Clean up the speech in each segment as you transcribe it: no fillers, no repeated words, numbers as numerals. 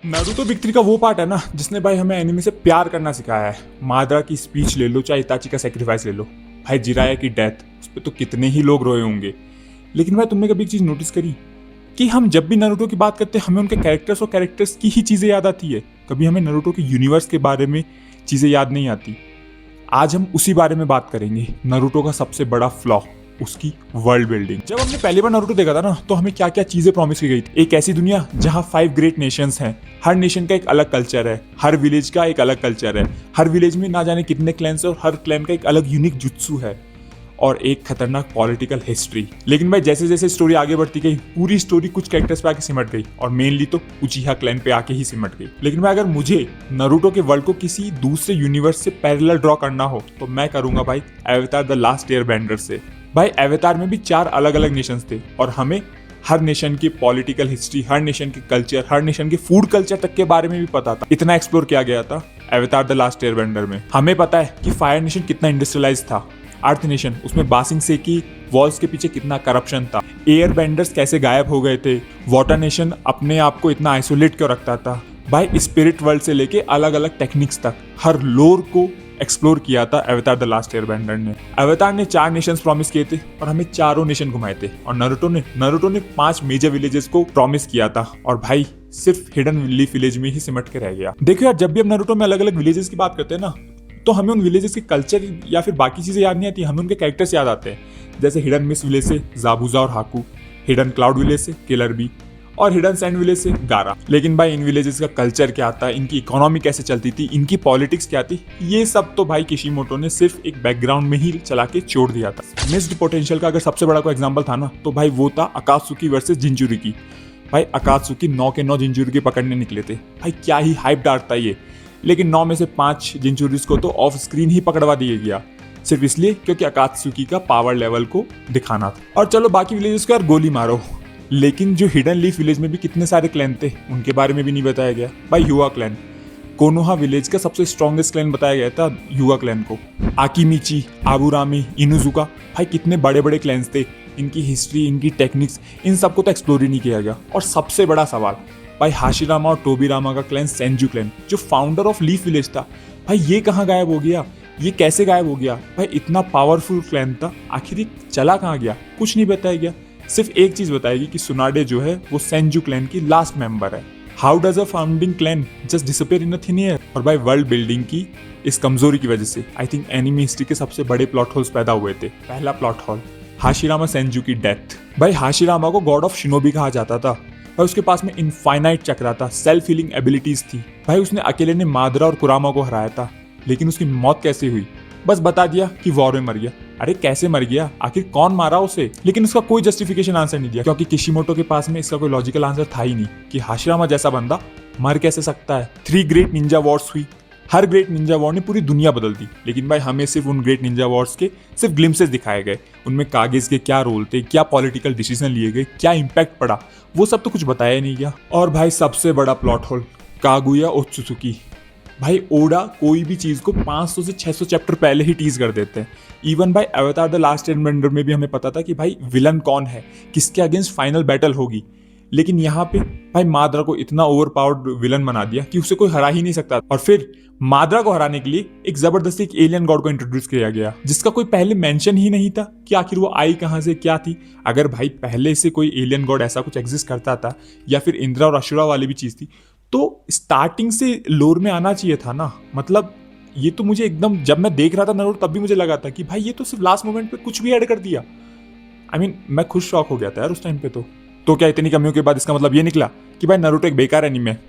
Naruto victory का वो part है ना जिसने भाई हमें एनिमे से प्यार करना सिखाया है। माद्रा की स्पीच ले लो, चाहे इताची का सेक्रीफाइस ले लो, भाई जिराया की डेथ उस पर तो कितने ही लोग रोए होंगे। लेकिन भाई तुमने कभी एक चीज नोटिस करी कि हम जब भी नारुतो की बात करते हैं हमें उनके कैरेक्टर्स और कैरेक्टर्स की ही चीजें याद आती है, कभी हमें नारुतो के यूनिवर्स के बारे में चीजें याद नहीं आती। आज हम उसी बारे में बात करेंगे, नारुतो का सबसे बड़ा फ्लॉ, उसकी वर्ल्ड बिल्डिंग। जब हमने पहली बार नारुतो देखा था ना तो हमें क्या क्या चीजें प्रॉमिस की गई थी। एक ऐसी दुनिया जहां 5 ग्रेट नेशंस हैं, हर नेशन का एक अलग कल्चर है, हर विलेज का एक अलग कल्चर है, हर विलेज में ना जाने कितने क्लैन्स और हर क्लैन का एक अलग यूनिक जुत्सु है और एक खतरनाक पॉलिटिकल हिस्ट्री। लेकिन भाई जैसे जैसे स्टोरी आगे बढ़ती गई पूरी स्टोरी कुछ कैरेक्टर्स पे आके सिमट गई और मेनली तो उचिहा क्लैन पे आके ही सिमट गई। लेकिन भाई अगर मुझे नारुतो के वर्ल्ड को किसी दूसरे यूनिवर्स से पैरेलल ड्रॉ करना हो तो मैं करूंगा भाई अवतार द लास्ट एयरबेंडर से। भाई अवतार में भी 4 अलग अलग नेशंस थे और हमें हर नेशन की पॉलिटिकल हिस्ट्री, हर नेशन के कल्चर, हर नेशन के फूड कल्चर तक के बारे में भी पता था। इतना एक्सप्लोर किया गया था अवतार द लास्ट एयरबेंडर में। हमें पता है कि फायर नेशन कितना इंडस्ट्रियलाइज था, अर्थ नेशन उसमें बासिंग से की वॉल्स के पीछे कितना करप्शन था, एयर बेंडर्स कैसे गायब हो गए थे, वाटर नेशन अपने आप को इतना आइसोलेट क्यों रखता था। भाई स्पिरिट वर्ल्ड से लेके अलग अलग टेक्निक्स तक हर लोर को एक्सप्लोर किया था अवतार द लास्ट एयरबेंडर ने। अवतार ने 4 नेशंस प्रॉमिस किए थे और हमें चारों नेशन घुमाए थे। और नारुतो ने 5 मेजर विलेजेस को प्रॉमिस किया था और भाई सिर्फ हिडन लीफ विलेज में ही सिमट के रह गया। देखो यार, जब भी हम नारुतो में अलग अलग विलेजेस की बात करते हैं ना तो हमें उन विलेजेस के कल्चर या फिर बाकी चीजें याद नहीं आती, हमें उनके कैरेक्टर्स याद आते हैं। जैसे हिडन मिस्ट विलेज से जाबुजा और हाकू, हिडन क्लाउड विलेज से किलर बी और हिडन सैंड विलेज से गारा। लेकिन भाई इन विलेजेस का कल्चर क्या था, इनकी इकोनॉमी कैसे चलती थी, इनकी पॉलिटिक्स क्या थी, ये सब तो भाई किशिमोटो ने सिर्फ एक बैकग्राउंड में ही चला के छोड़ दिया था। मिस्ड पोटेंशियल का अगर सबसे बड़ा कोई एग्जांपल था ना तो भाई वो था अकात्सुकी वर्सेस जिंचुरिकी। भाई अकात्सुकी 9 के 9 जिंचुरिकी पकड़ने निकले थे। भाई क्या ही हाइप डार्ट था ये। लेकिन 9 में से 5 जिंचुरीज को तो ऑफ स्क्रीन ही पकड़वा दिया गया, सिर्फ इसलिए क्योंकि अकात्सुकी का पावर लेवल को दिखाना था। और चलो बाकी विलेजेस को यार गोली मारो, लेकिन जो हिडन लीफ विलेज में भी कितने सारे क्लैन थे उनके बारे में भी नहीं बताया गया। भाई युवा क्लैन, कोनोहा विलेज का सबसे स्ट्रॉन्गेस्ट क्लैन बताया गया था युवा क्लैन को। आकिमिची, आबुरामी, इनुजुका, भाई कितने बड़े बड़े क्लैन्स थे, इनकी हिस्ट्री, इनकी टेक्निक्स, इन सबको तो एक्सप्लोर ही नहीं किया गया। और सबसे बड़ा सवाल, भाई हाशिरामा और टोबिरामा का क्लैन सेंजू क्लैन जो फाउंडर ऑफ लीफ विलेज था, भाई ये कहाँ गायब हो गया, ये कैसे गायब हो गया। भाई इतना पावरफुल क्लैन था, आखिर चला कहाँ गया, कुछ नहीं बताया गया। सिर्फ एक चीज बताएगी कि सुनाडे जो है वो सेंजू क्लैन की लास्ट मेंबर है। How does a founding clan just disappear in a thin air. और भाई वर्ल्ड बिल्डिंग की इस कमजोरी की वजह से आई थिंक एनिमी हिस्ट्री के सबसे बड़े प्लॉट होल्स पैदा हुए थे। पहला प्लॉट होल, हाशिरामा सेंजू की डेथ। भाई हाशिरामा को गॉड ऑफ शिनोबी कहा जाता था। भाई उसके पास में इनफाइनाइट चक्रा था, सेल्फ हीलिंग एबिलिटीज थी। भाई उसने अकेले ने मादरा और कुरामा को हराया था। लेकिन उसकी मौत कैसे हुई, बस बता दिया कि वॉर में मर गया। अरे कैसे मर गया, आखिर कौन मारा उसे, लेकिन उसका कोई जस्टिफिकेशन आंसर नहीं दिया, क्योंकि किशिमोटो के पास में इसका कोई लॉजिकल आंसर था ही नहीं कि हाशिरामा जैसा बंदा मर कैसे सकता है। 3 ग्रेट निंजा वॉर्स हुई, हर ग्रेट निंजा वॉर ने पूरी दुनिया बदल दी। लेकिन भाई हमें सिर्फ उन ग्रेट निंजा वॉर्स के सिर्फ ग्लिम्सेस दिखाए गए, उनमें कागेज के क्या रोल थे, क्या पॉलिटिकल डिसीजन लिए गए, क्या इंपैक्ट पड़ा, वो सब तो कुछ बताया नहीं गया। और भाई सबसे बड़ा प्लॉट होल, कागुया ओत्सुसुकी। भाई ओडा कोई भी चीज को 500 से 600 चैप्टर पहले ही टीज कर देते हैं। इवन भाई अवतार द लास्ट एयरबेंडर में भी हमें पता था कि भाई विलन कौन है, किसके अगेंस्ट फाइनल बैटल होगी। लेकिन यहाँ पे भाई माद्रा को इतना ओवर पावर्ड विलन बना दिया कि उसे कोई हरा ही नहीं सकता। और फिर माद्रा को हराने के लिए एक जबरदस्ती एक एलियन गॉड को इंट्रोड्यूस किया गया, जिसका कोई पहले मेंशन ही नहीं था कि आखिर वो आई कहाँ से, क्या थी। अगर भाई पहले से कोई एलियन गॉड ऐसा कुछ एग्जिस्ट करता था या फिर इंद्रा और अशुरा वाली भी चीज थी तो स्टार्टिंग से लोर में आना चाहिए था ना। मतलब ये तो मुझे एकदम, जब मैं देख रहा था नारुतो तब भी मुझे लगा था कि भाई ये तो सिर्फ लास्ट मोमेंट पे कुछ भी ऐड कर दिया। आई मीन मैं खुद शॉक हो गया था यार उस टाइम पे। तो क्या इतनी कमियों के बाद इसका मतलब ये निकला कि भाई नारुतो एक बेकार एनीमे है?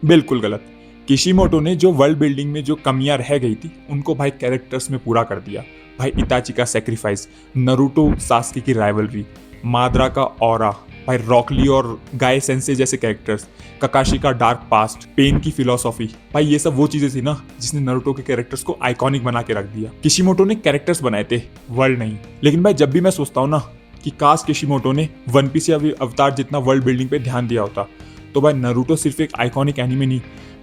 बिल्कुल गलत। किशिमोटो ने जो वर्ल्ड बिल्डिंग में जो कमियां रह गई थी उनको भाई कैरेक्टर्स में पूरा कर दिया। भाई इताची का सेक्रीफाइस, नारुतो सास्के की राइवलरी, माद्रा का ऑरा, भाई रॉकली और गाय सेंसे जैसे कैरेक्टर्स, ककाशी का डार्क पास्ट, पेन की फिलॉसफी, भाई ये सब वो चीजें थी ना जिसने नारुतो के कैरेक्टर्स को आइकॉनिक बना के रख दिया। किशिमोटो ने कैरेक्टर्स बनाए थे, वर्ल्ड नहीं। लेकिन भाई जब भी मैं सोचता हूँ ना कि काश किशिमोटो ने वन पीस या अवतार जितना वर्ल्ड बिल्डिंग पे ध्यान दिया होता तो भाई नारुतो सिर्फ एक आइकॉनिक एनिमे नहीं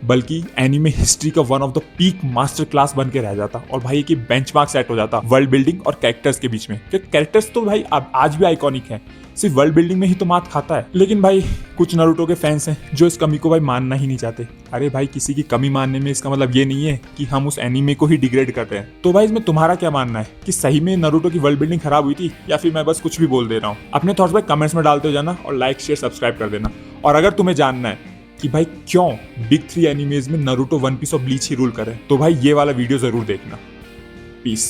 बल्कि एनिमे हिस्ट्री का one of the peak master class बन के रह जाता और भाई एक बेंचमार्क सेट हो जाता वर्ल्ड बिल्डिंग और कैरेक्टर्स के बीच में, क्योंकि कैरेक्टर्स तो भाई आज भी आइकॉनिक हैं, सिर्फ वर्ल्ड बिल्डिंग में ही तो मात खाता है। लेकिन भाई कुछ नारुतो के फैंस हैं जो इस कमी को भाई मानना ही नहीं चाहते। अरे भाई किसी की कमी मानने में इसका मतलब ये नहीं है कि हम उस एनीमे को ही डिग्रेड कर रहे हैं। तो भाई इसमें तुम्हारा क्या मानना है कि सही में नारुतो की वर्ल्ड बिल्डिंग खराब हुई थी या फिर मैं बस कुछ भी बोल दे रहा हूँ? अपने थॉट्स भाई कमेंट्स में डालते हो जाना और लाइक शेयर सब्सक्राइब कर देना। और अगर तुम्हें जानना है कि भाई क्यों बिग 3 एनिमेज में नारुतो, वन पीस और ब्लीच ही रूल करे तो भाई ये वाला वीडियो जरूर देखना। पीस।